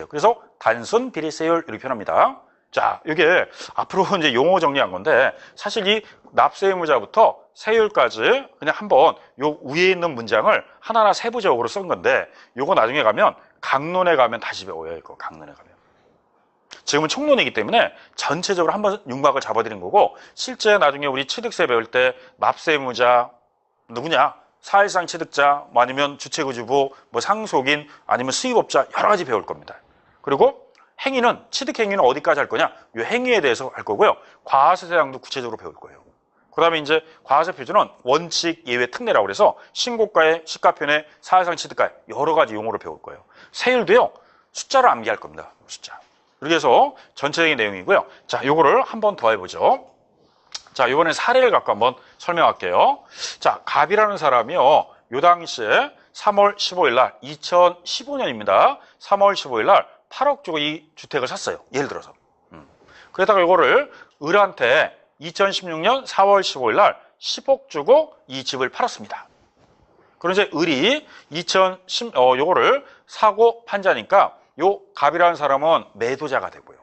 그래서 단순 비례세율 이렇게 표현합니다. 자, 이게 앞으로 이제 용어 정리한 건데 사실 이 납세 의무자부터 세율까지 그냥 한번 요 위에 있는 문장을 하나하나 세부적으로 쓴 건데 요거 나중에 가면 강론에 가면 다시 배워요. 이거 강론에 가면. 지금은 총론이기 때문에 전체적으로 한번 윤곽을 잡아드린 거고 실제 나중에 우리 취득세 배울 때 납세 의무자 누구냐? 사실상 취득자, 뭐 아니면 주체구주부, 뭐 상속인, 아니면 수입업자 여러 가지 배울 겁니다. 그리고 행위는 취득행위는 어디까지 할 거냐? 이 행위에 대해서 할 거고요. 과세 사항도 구체적으로 배울 거예요. 그 다음에 이제 과세 표준은 원칙, 예외, 특례라고 그래서 신고가에, 시가편에, 사실상 취득가에 여러 가지 용어를 배울 거예요. 세율도요. 숫자를 암기할 겁니다. 숫자. 이렇게 해서 전체적인 내용이고요. 자, 요거를 한번 더 해보죠. 자, 이번엔 사례를 갖고 한번 설명할게요. 자, 갑이라는 사람이요. 요 당시에 3월 15일 날 2015년입니다. 3월 15일 날 8억 주고 이 주택을 샀어요. 예를 들어서. 그러다가 이거를 을한테 2016년 4월 15일 날 10억 주고 이 집을 팔았습니다. 그럼 이제 을이 요거를 사고 판자니까 요 갑이라는 사람은 매도자가 되고요.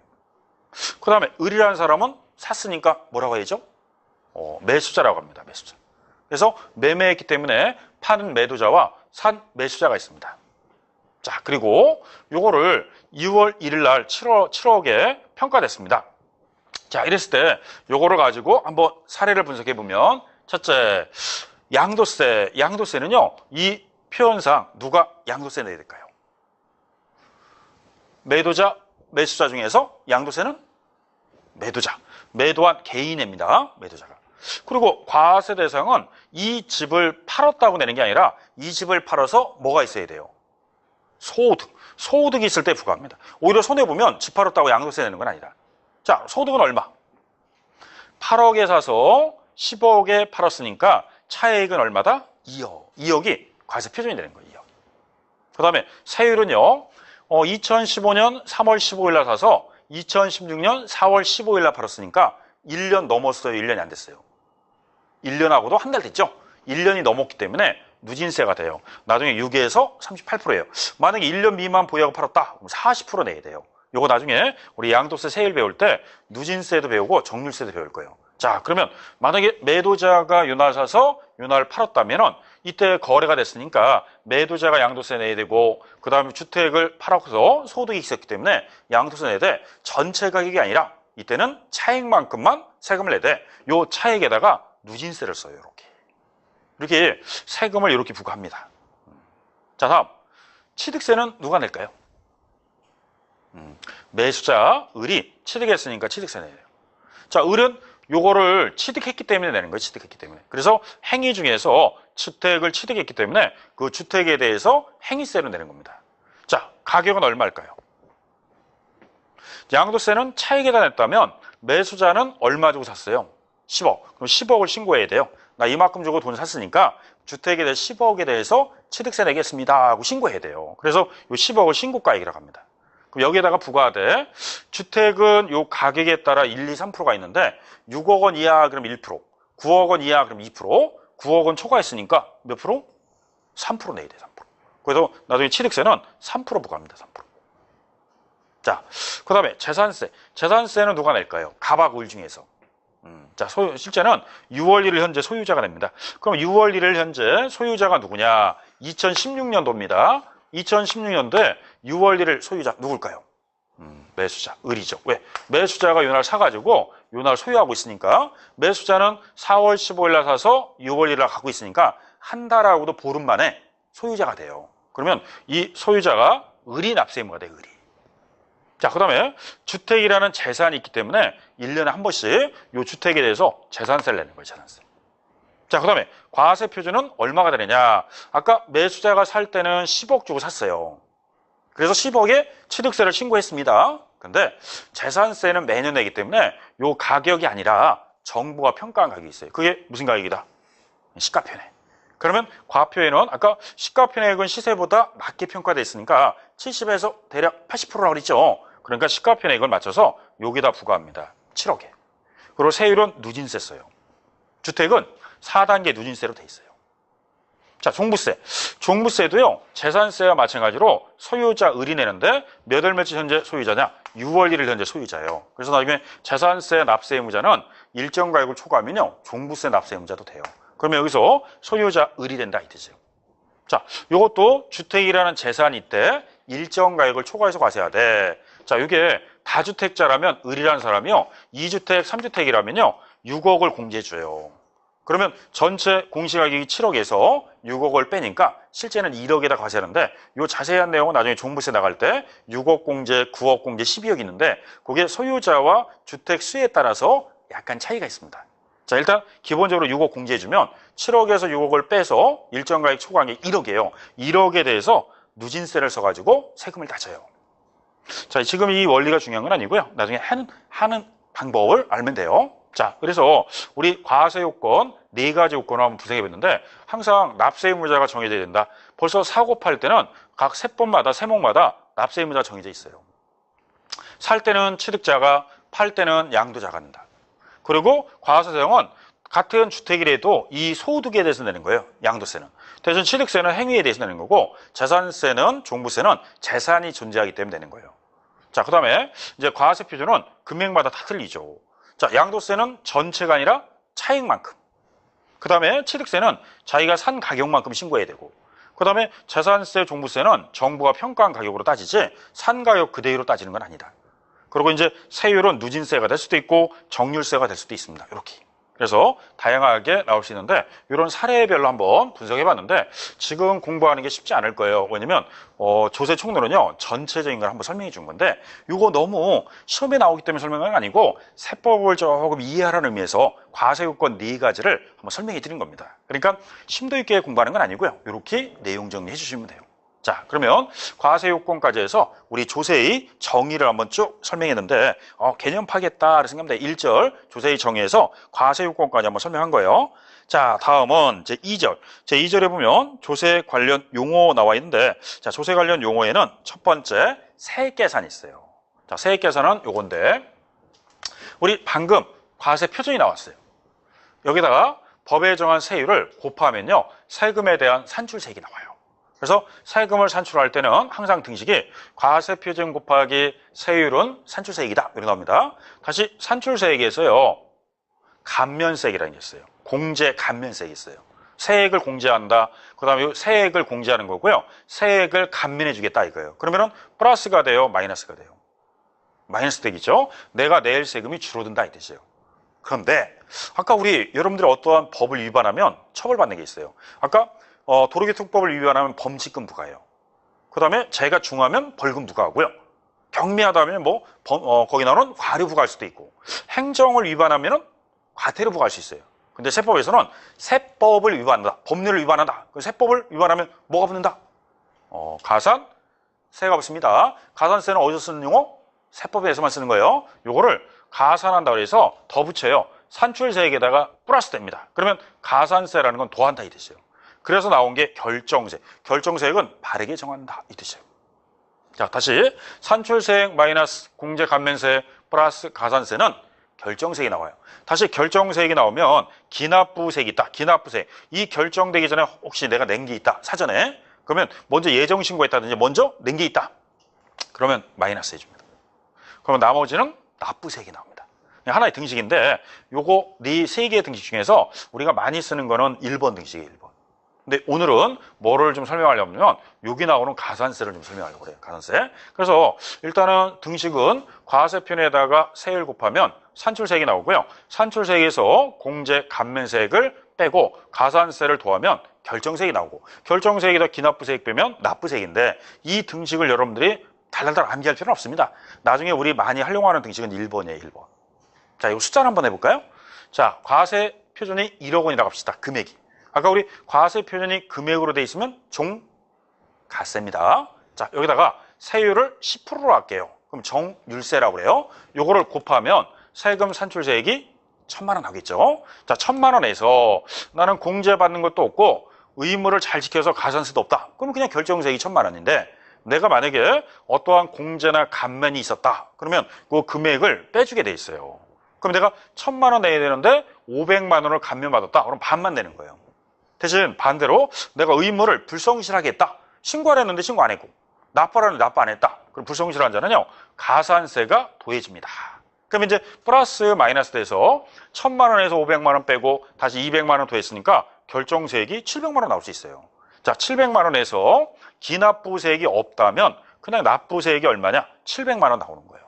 그 다음에 을이라는 사람은 샀으니까 뭐라고 해야죠? 매수자라고 합니다. 매수자. 그래서 매매했기 때문에 파는 매도자와 산 매수자가 있습니다. 자, 그리고 요거를 2월 1일 날 7억에 평가됐습니다. 자, 이랬을 때 요거를 가지고 한번 사례를 분석해 보면 첫째, 양도세. 양도세는요. 이 표현상 누가 양도세 내야 될까요? 매도자, 매수자 중에서 양도세는 매도자. 매도한 개인입니다. 매도자가. 그리고 과세 대상은 이 집을 팔았다고 내는 게 아니라 이 집을 팔아서 뭐가 있어야 돼요? 소득. 소득이 있을 때 부과합니다. 오히려 손해보면 집 팔았다고 양도세 내는 건 아니다. 자, 소득은 얼마? 8억에 사서 10억에 팔았으니까 차액은 얼마다? 2억. 2억이 과세 표준이 되는 거예요. 2억. 그 다음에 세율은요. 2015년 3월 15일 날 사서 2016년 4월 15일 날 팔았으니까 1년 넘었어요? 1년이 안 됐어요? 1년하고도 한 달 됐죠? 1년이 넘었기 때문에 누진세가 돼요. 나중에 6에서 38%예요. 만약에 1년 미만 보유하고 팔았다. 그럼 40% 내야 돼요. 요거 나중에 우리 양도세 세율 배울 때 누진세도 배우고 정률세도 배울 거예요. 자, 그러면 만약에 매도자가 요날 사서 요날 팔았다면은 이때 거래가 됐으니까 매도자가 양도세 내야 되고 그 다음에 주택을 팔아서 소득이 있었기 때문에 양도세 내야 돼. 전체 가격이 아니라 이때는 차액만큼만 세금을 내야 돼. 요 차액에다가 누진세를 써요. 이렇게 세금을 이렇게 부과합니다. 자, 다음 취득세는 누가 낼까요? 매수자 을이 취득했으니까 취득세 내야 돼요. 자, 을은 요거를 취득했기 때문에 내는 거예요. 취득했기 때문에. 그래서 행위 중에서 주택을 취득했기 때문에 그 주택에 대해서 행위세를 내는 겁니다. 자, 가격은 얼마일까요? 양도세는 차익에다 냈다면 매수자는 얼마 주고 샀어요? 10억. 그럼 10억을 신고해야 돼요. 나 이만큼 주고 돈 샀으니까 주택에 대해서 10억에 대해서 취득세 내겠습니다 하고 신고해야 돼요. 그래서 요 10억을 신고가액이라고 합니다. 그럼 여기에다가 부과하되 주택은 요 가격에 따라 1, 2, 3%가 있는데 6억 원 이하 그럼 1%, 9억 원 이하 그럼 2%, 9억 원 초과했으니까 몇 프로? 3% 내야 돼. 3%. 그래서 나중에 취득세는 3% 부과합니다. 3%. 자, 그 다음에 재산세. 재산세는 누가 낼까요? 갑하고 을 중에서. 자, 실제는 6월 1일 현재 소유자가 냅니다. 그럼 6월 1일 현재 소유자가 누구냐? 2016년도입니다. 2016년도에 6월 1일 소유자 누굴까요? 매수자, 을이죠. 왜? 매수자가 요날 사가지고 요날 소유하고 있으니까 매수자는 4월 15일 날 사서 6월 1일 날 갖고 있으니까 한 달하고도 보름 만에 소유자가 돼요. 그러면 이 소유자가 을이 납세 의무가 돼요. 을이. 자, 그 다음에 주택이라는 재산이 있기 때문에 1년에 한 번씩 이 주택에 대해서 재산세를 내는 거예요. 재산세. 자, 그 다음에 과세 표준은 얼마가 되느냐. 아까 매수자가 살 때는 10억 주고 샀어요. 그래서 10억에 취득세를 신고했습니다. 근데 재산세는 매년 내기 때문에 이 가격이 아니라 정부가 평가한 가격이 있어요. 그게 무슨 가격이다? 시가편액. 그러면 과표에는 아까 시가편액은 시세보다 낮게 평가되어 있으니까 70에서 대략 80%라고 그랬죠. 그러니까 시가편액을 맞춰서 여기다 부과합니다. 7억에. 그리고 세율은 누진세 써요. 주택은 4단계 누진세로 돼 있어요. 자, 종부세. 종부세도요, 재산세와 마찬가지로 소유자 을이 내는데 몇 월 며칠 현재 소유자냐? 6월 1일 현재 소유자예요. 그래서 나중에 재산세 납세 의무자는 일정 가액을 초과하면요, 종부세 납세 의무자도 돼요. 그러면 여기서 소유자 을이 된다 이 뜻이에요. 자, 요것도 주택이라는 재산이 있대 일정 가액을 초과해서 과세해야 돼. 자, 이게 다주택자라면 을이라는 사람이요, 2주택, 3주택이라면요, 6억을 공제해줘요. 그러면 전체 공시가격이 7억에서 6억을 빼니까 실제는 1억에다 과세하는데 요 자세한 내용은 나중에 종부세 나갈 때 6억 공제, 9억 공제, 12억 있는데 그게 소유자와 주택 수에 따라서 약간 차이가 있습니다. 자, 일단 기본적으로 6억 공제해주면 7억에서 6억을 빼서 일정 가액 초과한 게 1억이에요. 1억에 대해서 누진세를 써가지고 세금을 따져요. 자, 지금 이 원리가 중요한 건 아니고요. 나중에 하는 방법을 알면 돼요. 자, 그래서 우리 과세 요건 4가지 요건을 한번 분석해 봤는데 항상 납세 의무자가 정해져야 된다. 벌써 사고 팔 때는 각 세법마다 세목마다 납세 의무자가 정해져 있어요. 살 때는 취득자가, 팔 때는 양도자가 낸다. 그리고 과세 사용은 같은 주택이라도 이 소득에 대해서 내는 거예요. 양도세는. 대신 취득세는 행위에 대해서 내는 거고 재산세는 종부세는 재산이 존재하기 때문에 내는 거예요. 자, 그 다음에 이제 과세 표준은 금액마다 다 틀리죠. 자, 양도세는 전체가 아니라 차익만큼. 그 다음에 취득세는 자기가 산 가격만큼 신고해야 되고. 그 다음에 재산세, 종부세는 정부가 평가한 가격으로 따지지 산 가격 그대로 따지는 건 아니다. 그리고 이제 세율은 누진세가 될 수도 있고 정률세가 될 수도 있습니다. 이렇게. 그래서 다양하게 나올 수 있는데 이런 사례별로 한번 분석해 봤는데 지금 공부하는 게 쉽지 않을 거예요. 왜냐면 조세 총론은요 전체적인 걸 한번 설명해 준 건데 이거 너무 시험에 나오기 때문에 설명한 게 아니고 세법을 조금 이해하라는 의미에서 과세요건 4가지를 한번 설명해 드린 겁니다. 그러니까 심도 있게 공부하는 건 아니고요. 이렇게 내용 정리해 주시면 돼요. 자, 그러면 과세요건까지 해서 우리 조세의 정의를 한번 쭉 설명했는데 개념 파겠다 생각합니다. 1절 조세의 정의에서 과세요건까지 한번 설명한 거예요. 자, 다음은 제2절. 제2절에 보면 조세 관련 용어 나와 있는데 자, 조세 관련 용어에는 첫 번째 세액계산이 있어요. 자, 세액계산은 요건데 우리 방금 과세 표준이 나왔어요. 여기다가 법에 정한 세율을 곱하면요 세금에 대한 산출세액이 나와요. 그래서 세금을 산출할 때는 항상 등식이 과세표준 곱하기 세율은 산출세액이다 이렇게 나옵니다. 다시 산출세액에서요 감면세액이라는 게 있어요. 공제 감면세액이 있어요. 세액을 공제한다. 그 다음에 세액을 공제하는 거고요. 세액을 감면해 주겠다 이거예요. 그러면은 플러스가 돼요, 마이너스가 돼요. 마이너스 되겠죠. 내가 낼 세금이 줄어든다 이 뜻이에요. 그런데 아까 우리 여러분들이 어떠한 법을 위반하면 처벌받는 게 있어요. 아까 도로교통법을 위반하면 범칙금 부과해요. 그 다음에 죄가 중하면 벌금 부과하고요. 경미하다면 거기 나오는 과료 부과할 수도 있고, 행정을 위반하면 과태료 부과할 수 있어요. 근데 세법에서는 세법을 위반한다, 법률을 위반한다. 그 세법을 위반하면 뭐가 붙는다? 가산세가 붙습니다. 가산세는 어디서 쓰는 용어? 세법에서만 쓰는 거예요. 요거를 가산한다고 해서 더 붙여요. 산출세액에다가 플러스 됩니다. 그러면 가산세라는 건 더한다 이 뜻이에요. 그래서 나온 게 결정세. 결정세액은 바르게 정한다 이 뜻이에요. 자, 다시 산출세액 마이너스 공제 감면세 플러스 가산세는 결정세액이 나와요. 다시 결정세액이 나오면 기납부세액이 있다. 기납부세액. 이 결정되기 전에 혹시 내가 낸 게 있다. 사전에. 그러면 먼저 예정신고했다든지 먼저 낸 게 있다. 그러면 마이너스 해줍니다. 그러면 나머지는 납부세액이 나옵니다. 하나의 등식인데 요거 네 3개의 등식 중에서 우리가 많이 쓰는 거는 1번 등식이에요. 1번. 근데 오늘은 뭐를 좀 설명하려면 여기 나오는 가산세를 좀 설명하려고 그래요. 가산세. 그래서 일단은 등식은 과세편에다가 세율 곱하면 산출세액이 나오고요. 산출세액에서 공제 감면세액을 빼고 가산세를 더하면 결정세액이 나오고, 결정세액에다 기납부세액 빼면 납부세액인데 이 등식을 여러분들이 달달달 암기할 필요는 없습니다. 나중에 우리 많이 활용하는 등식은 1번이에요. 1번. 자, 이거 숫자를 한번 해볼까요? 자, 과세 표준이 1억 원이라고 합시다. 금액이. 아까 우리 과세 표준이 금액으로 돼 있으면 종가세입니다. 자, 여기다가 세율을 10%로 할게요. 그럼 정율세라고 그래요. 요거를 곱하면 세금 산출세액이 1,000만 원 나오겠죠. 자, 1,000만 원에서 나는 공제받는 것도 없고 의무를 잘 지켜서 가산세도 없다. 그럼 그냥 결정세액이 1,000만 원인데 내가 만약에 어떠한 공제나 감면이 있었다. 그러면 그 금액을 빼주게 돼 있어요. 그럼 내가 1,000만 원 내야 되는데 500만 원을 감면받았다. 그럼 반만 내는 거예요. 대신 반대로 내가 의무를 불성실하게 했다. 신고를 했는데 신고 안 했고 납부하라는데 납부 안 했다. 그럼 불성실한 자는요, 가산세가 더해집니다. 그럼 이제 플러스 마이너스 돼서 1,000만 원에서 500만 원 빼고 다시 200만 원 더했으니까 결정세액이 700만 원 나올 수 있어요. 자, 700만 원에서 기납부세액이 없다면 그냥 납부세액이 얼마냐? 700만 원 나오는 거예요.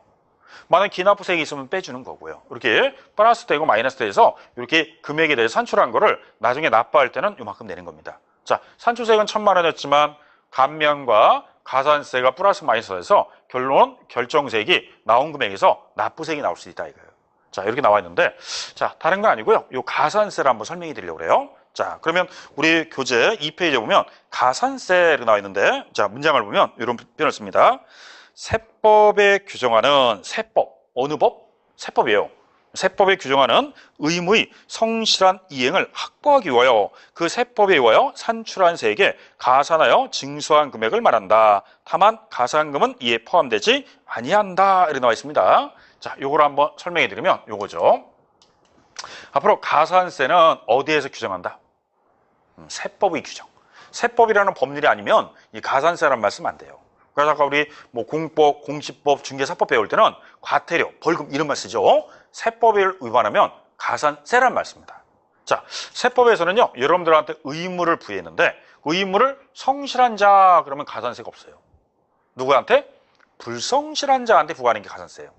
만약 기납부세액이 있으면 빼주는 거고요. 이렇게 플러스 되고 마이너스 돼서 이렇게 금액에 대해서 산출한 거를 나중에 납부할 때는 이만큼 내는 겁니다. 자, 산출세액은 1,000만 원이었지만 감면과 가산세가 플러스 마이너스 돼서 결론 결정세액이 나온 금액에서 납부세액이 나올 수 있다 이거예요. 자, 이렇게 나와 있는데, 자, 다른 거 아니고요. 이 가산세를 한번 설명해 드리려고 그래요. 자, 그러면 우리 교재 2페이지에 보면 가산세로 나와 있는데, 자, 문장을 보면 이런 표현을 씁니다. 세법에 규정하는 세법, 어느 법? 세법이에요. 세법에 규정하는 의무의 성실한 이행을 확보하기 위하여 그 세법에 의하여 산출한 세액에 가산하여 징수한 금액을 말한다. 다만 가산금은 이에 포함되지 아니한다. 이렇게 나와 있습니다. 자, 요걸 한번 설명해 드리면 요거죠. 앞으로 가산세는 어디에서 규정한다? 세법의 규정. 세법이라는 법률이 아니면 이 가산세라는 말씀 안 돼요. 그래서 아까 우리 뭐 공법, 공시법, 중개사법 배울 때는 과태료, 벌금 이런 말 쓰죠. 세법을 위반하면 가산세란 말씀입니다. 자, 세법에서는요, 여러분들한테 의무를 부여했는데 의무를 성실한 자 그러면 가산세가 없어요. 누구한테? 불성실한 자한테 부과하는 게 가산세예요.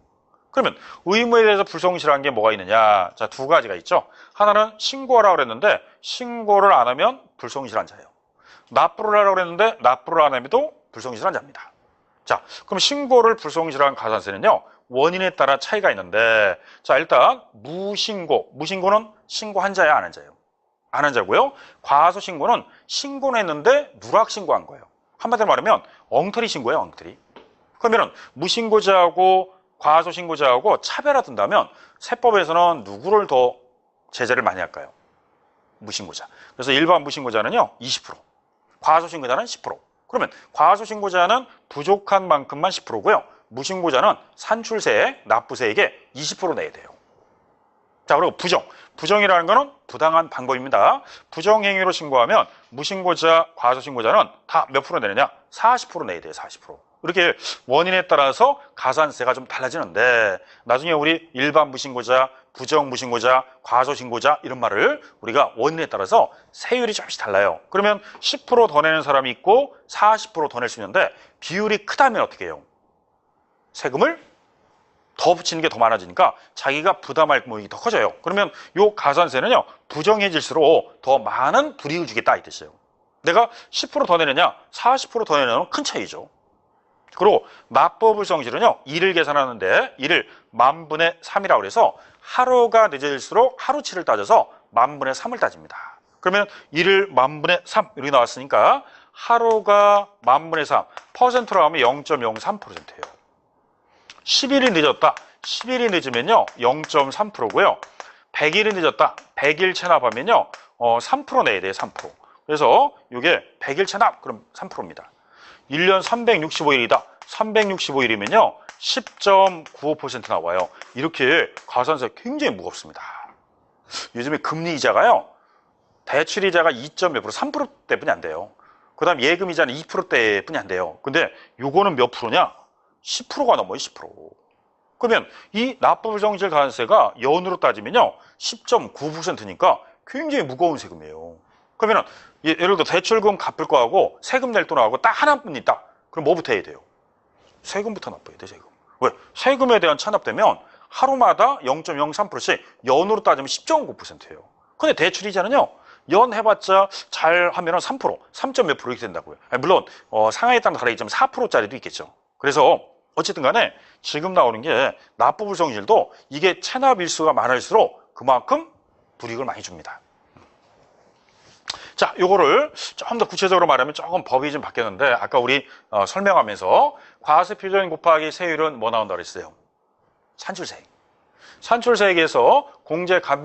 그러면 의무에 대해서 불성실한 게 뭐가 있느냐? 자, 두 가지가 있죠. 하나는 신고하라고 그랬는데 신고를 안 하면 불성실한 자예요. 납부를 하라고 그랬는데 납부를 안 하면도 불성실한 자입니다. 자, 그럼 신고를 불성실한 가산세는요, 원인에 따라 차이가 있는데, 자, 일단 무신고는 신고한 자야, 안 한 자예요? 안 한 자고요. 과소신고는 신고는 했는데 누락신고한 거예요. 한마디로 말하면 엉터리 신고예요, 엉터리. 그러면 무신고자하고 과소신고자하고 차별화 둔다면 세법에서는 누구를 더 제재를 많이 할까요? 무신고자. 그래서 일반 무신고자는요 20%, 과소신고자는 10%. 그러면 과소신고자는 부족한 만큼만 10%고요. 무신고자는 산출세액, 납부세액에 20% 내야 돼요. 자, 그리고 부정이라는 거는 부당한 방법입니다. 부정행위로 신고하면 무신고자, 과소신고자는 다 몇 프로 내느냐? 40% 내야 돼요, 40%. 이렇게 원인에 따라서 가산세가 좀 달라지는데, 나중에 우리 일반 무신고자, 부정 무신고자, 과소신고자 이런 말을 우리가 원인에 따라서 세율이 조금씩 달라요. 그러면 10% 더 내는 사람이 있고 40% 더 낼 수 있는데 비율이 크다면 어떻게 해요? 세금을 더 붙이는 게 더 많아지니까 자기가 부담할 금액이 더 커져요. 그러면 이 가산세는요, 부정해질수록 더 많은 불이익을 주겠다 이 뜻이에요. 내가 10% 더 내느냐, 40% 더 내느냐는 큰 차이죠. 그리고 납부불성실은요, 일을 계산하는데 일을 10,000분의 3이라고 해서 하루가 늦어질수록 하루치를 따져서 10,000분의 3을 따집니다. 그러면 일을 10,000분의 3 이렇게 나왔으니까 하루가 10,000분의 3 퍼센트로 하면 0.03%예요. 10일이 늦었다. 10일이 늦으면요 0.3%고요. 100일이 늦었다. 100일 체납하면요 3% 내야 돼요. 3%. 그래서 이게 100일 체납 그럼 3%입니다. 1년 365일이다. 365일이면요 10.95% 나와요. 이렇게 가산세 굉장히 무겁습니다. 요즘에 금리 이자가요, 대출 이자가 2.몇 %, 3%대뿐이 안 돼요. 그 다음 예금 이자는 2%대뿐이 안 돼요. 근데 요거는 몇 프로냐? 10%가 넘어요, 10%. 그러면 이 납부불성실 가산세가 연으로 따지면요 10.9%니까 굉장히 무거운 세금이에요. 그러면 예를 들어 대출금 갚을 거하고 세금 낼 돈하고 딱 하나뿐 있다. 그럼 뭐부터 해야 돼요? 세금부터 납부해야 돼, 세금. 왜? 세금에 대한 찬납되면 하루마다 0.03%씩 연으로 따지면 10.9%예요. 근데 대출 이자는요 연 해봤자 잘 하면은 3%, 3점 몇 프로 이렇게 된다고요. 물론 상황에 따라 다르겠지만 4%짜리도 있겠죠. 그래서 어쨌든 간에 지금 나오는 게 납부불성실도 이게 체납 일수가 많을수록 그만큼 불이익을 많이 줍니다. 자, 요거를 조금 더 구체적으로 말하면 조금 법이 좀 바뀌었는데, 아까 우리 설명하면서 과세 표준 곱하기 세율은 뭐 나온다 그랬어요? 산출세액. 산출세액에서 공제 감면